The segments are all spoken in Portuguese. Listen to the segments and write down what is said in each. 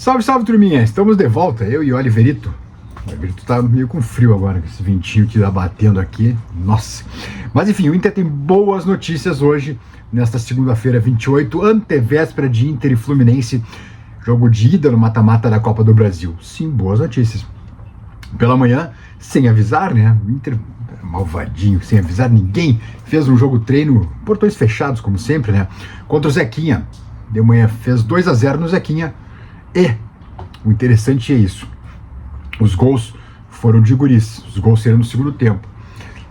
Salve, salve, turminha! Estamos de volta, eu e o Oliverito. O Oliverito tá meio com frio agora, com esse ventinho que tá batendo aqui. Nossa! Mas enfim, o Inter tem boas notícias hoje, nesta segunda-feira, 28, antevéspera de Inter e Fluminense, jogo de ida no mata-mata da Copa do Brasil. Sim, boas notícias. Pela manhã, sem avisar, né? O Inter, malvadinho, sem avisar ninguém, fez um jogo treino, portões fechados, como sempre, né? Contra o Zequinha. De manhã fez 2-0 no Zequinha. E o interessante é isso. Os gols foram de guris. Os gols saíram no segundo tempo.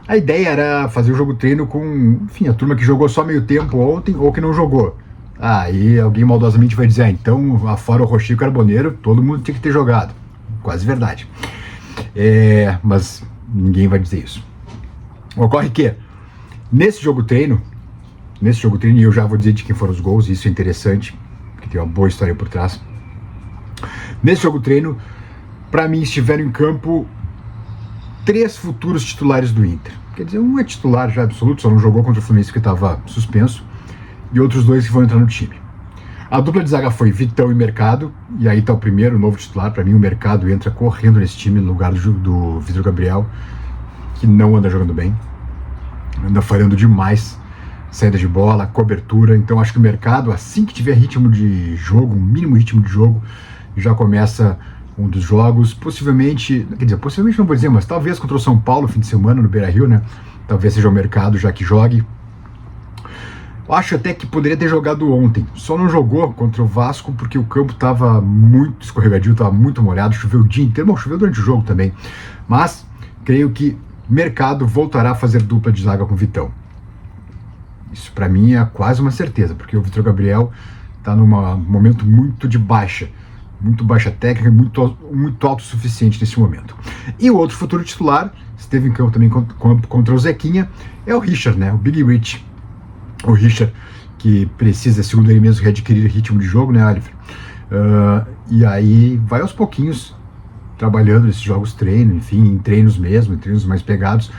A ideia era fazer o jogo treino com, enfim, a turma que jogou só meio tempo ontem ou que não jogou. Aí alguém maldosamente vai dizer, então, afora o Rocher e o Carboneiro, todo mundo tinha que ter jogado. Quase verdade. Mas ninguém vai dizer isso. Ocorre que, nesse jogo treino, e eu já vou dizer de quem foram os gols, isso é interessante, porque tem uma boa história por trás. Nesse jogo treino, para mim, estiveram em campo 3 futuros titulares do Inter. Quer dizer, um é titular já absoluto, só não jogou contra o Fluminense porque estava suspenso, e outros 2 que vão entrar no time. A dupla de zaga foi Vitão e Mercado, e aí está o primeiro novo titular. Para mim, o Mercado entra correndo nesse time no lugar do Vitor Gabriel, que não anda jogando bem, anda falhando demais, saída de bola, cobertura. Então acho que o Mercado, assim que tiver ritmo de jogo, um mínimo ritmo de jogo, já começa um dos jogos, possivelmente não vou dizer, mas talvez contra o São Paulo, fim de semana, no Beira-Rio, né? Talvez seja o Mercado já que jogue. Acho até que poderia ter jogado ontem, só não jogou contra o Vasco porque o campo estava muito escorregadio, estava muito molhado, choveu o dia inteiro, bom, choveu durante o jogo também, mas creio que Mercado voltará a fazer dupla de zaga com o Vitão. Isso para mim é quase uma certeza, porque o Vitor Gabriel está num momento muito de baixa técnica, muito autossuficiente nesse momento. E o outro futuro titular, esteve em campo também contra o Zequinha, é o Richard, né? O Big Rich. O Richard, que precisa, segundo ele mesmo, readquirir ritmo de jogo, né, Oliver? E aí vai aos pouquinhos trabalhando nesses jogos treino, enfim, em treinos mesmo, em treinos mais pegados.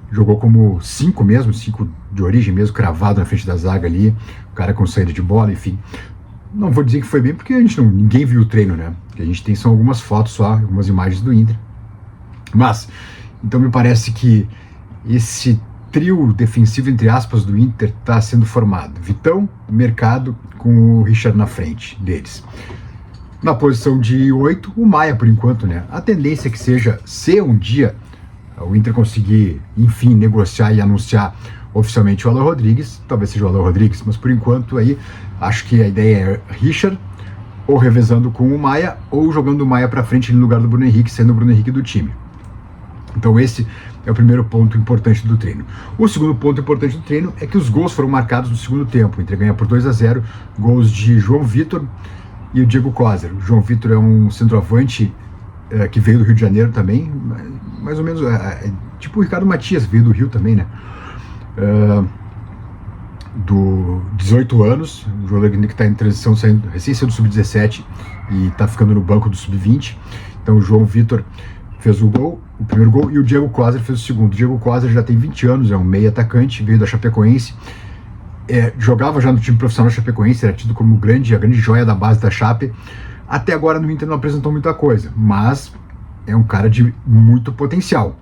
Jogou como 5 mesmo, 5 de origem mesmo, cravado na frente da zaga ali, o cara com saída de bola, enfim. Não vou dizer que foi bem, porque ninguém viu o treino, né? O que a gente tem são algumas fotos só, algumas imagens do Inter. Mas, então me parece que esse trio defensivo, entre aspas, do Inter está sendo formado. Vitão, Mercado, com o Richard na frente deles. Na posição de 8, o Maia, por enquanto, né? A tendência é que seja, se um dia o Inter conseguir, enfim, negociar e anunciar oficialmente o Alan Rodrigues, talvez seja o Alan Rodrigues, mas por enquanto aí, acho que a ideia é Richard, ou revezando com o Maia, ou jogando o Maia para frente no lugar do Bruno Henrique, sendo o Bruno Henrique do time. Então esse é o primeiro ponto importante do treino. O segundo ponto importante do treino é que os gols foram marcados no segundo tempo. O Inter ganha por 2-0, gols de João Vitor e o Diego Coser. O João Vitor é um centroavante que veio do Rio de Janeiro também, mais ou menos, tipo o Ricardo Matias, veio do Rio também, né? Do 18 anos, um jogador que está em transição, recém saiu do Sub-17 e está ficando no banco do Sub-20. Então o João Vitor fez o primeiro gol, e o Diego Coser fez o segundo. O Diego Coser já tem 20 anos, é um meio atacante, veio da Chapecoense, jogava já no time profissional da Chapecoense, era tido como a grande joia da base da Chape. Até agora no Inter não apresentou muita coisa, mas é um cara de muito potencial.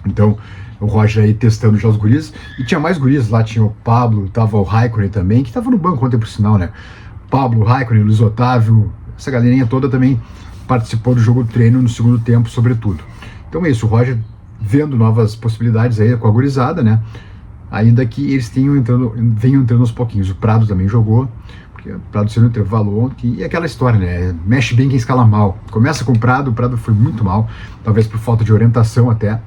Então o Roger aí testando já os guris, e tinha mais guris lá, tinha o Pablo, tava o Raikkonen também, que tava no banco ontem por sinal, né? Pablo, Raikkonen, Luiz Otávio, essa galerinha toda também participou do jogo treino no segundo tempo, sobretudo. Então é isso, o Roger vendo novas possibilidades aí com a gurizada, né? Ainda que eles venham entrando aos pouquinhos. O Prado também jogou, porque o Prado saiu no intervalo ontem, e aquela história, né? Mexe bem quem escala mal. Começa com o Prado foi muito mal, talvez por falta de orientação até,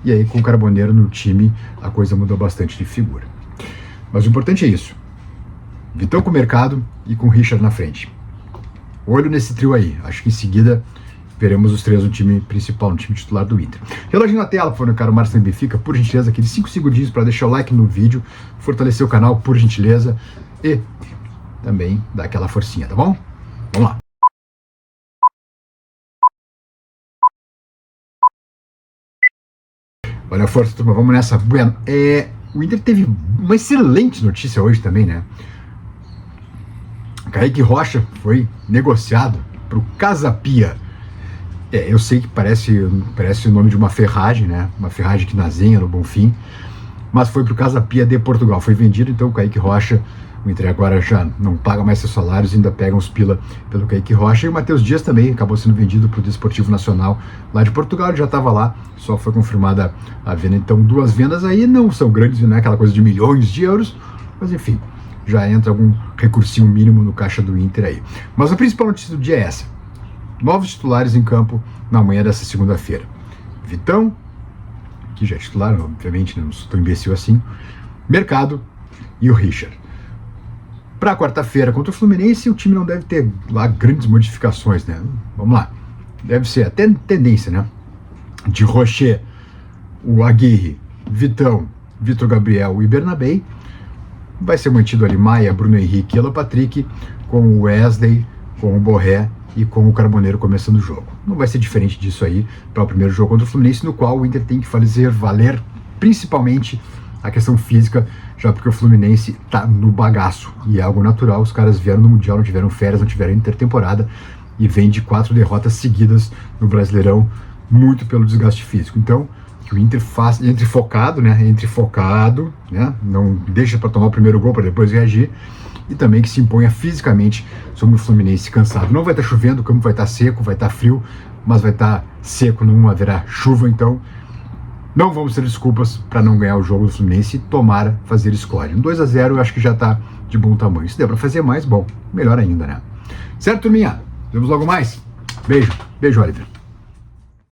e aí com o Carboneiro no time a coisa mudou bastante de figura. Mas o importante é isso. Vitão com o Mercado e com o Richard na frente. Olho nesse trio aí. Acho que em seguida veremos os 3 no time principal, no time titular do Inter. Reloginho na tela, por favor, cara, o Marcelo Benfica, por gentileza, aqueles 5 segundinhos para deixar o like no vídeo, fortalecer o canal, por gentileza, e também dar aquela forcinha, tá bom? Vamos lá. Olha a força, turma, vamos nessa. Bueno, o Inter teve uma excelente notícia hoje também, né? Kaique Rocha foi negociado pro Casa Pia. Eu sei que parece o nome de uma ferragem, né? Uma ferragem que nazenha no Bonfim, mas foi pro Casa Pia de Portugal. Foi vendido, então, o Kaique Rocha. O Inter agora já não paga mais seus salários, ainda pega uns pila pelo Kaique Rocha. E o Matheus Dias também acabou sendo vendido para o Desportivo Nacional lá de Portugal. Ele já estava lá, só foi confirmada a venda. Então, 2 vendas aí não são grandes, não é aquela coisa de milhões de euros, mas enfim, já entra algum recursinho mínimo no caixa do Inter aí. Mas a principal notícia do dia é essa: novos titulares em campo na manhã dessa segunda-feira. Vitão, que já é titular, obviamente, não sou tão imbecil assim, Mercado e o Richard. Para quarta-feira contra o Fluminense, o time não deve ter lá grandes modificações, né? Vamos lá. Deve ser até tendência, né? De Rocher, o Aguirre, Vitão, Vitor Gabriel e Bernabé. Vai ser mantido ali Maia, Bruno Henrique e Alan Patrick, com o Wesley, com o Borré e com o Carboneiro começando o jogo. Não vai ser diferente disso aí para o primeiro jogo contra o Fluminense, no qual o Inter tem que fazer valer principalmente a questão física, já porque o Fluminense tá no bagaço, e é algo natural. Os caras vieram no Mundial, não tiveram férias, não tiveram intertemporada, e vem de 4 derrotas seguidas no Brasileirão, muito pelo desgaste físico. Então, que o Inter faça, entre focado, né, não deixa para tomar o primeiro gol para depois reagir, e também que se imponha fisicamente sobre o Fluminense cansado. Não vai estar chovendo, o campo vai estar seco, vai estar frio, mas vai estar seco, não haverá chuva, então não vamos ter desculpas para não ganhar o jogo do Fluminense e tomara fazer score. Um 2-0 eu acho que já está de bom tamanho. Se der para fazer mais, bom, melhor ainda, né? Certo, turminha? Vemos logo mais. Beijo, Oliver.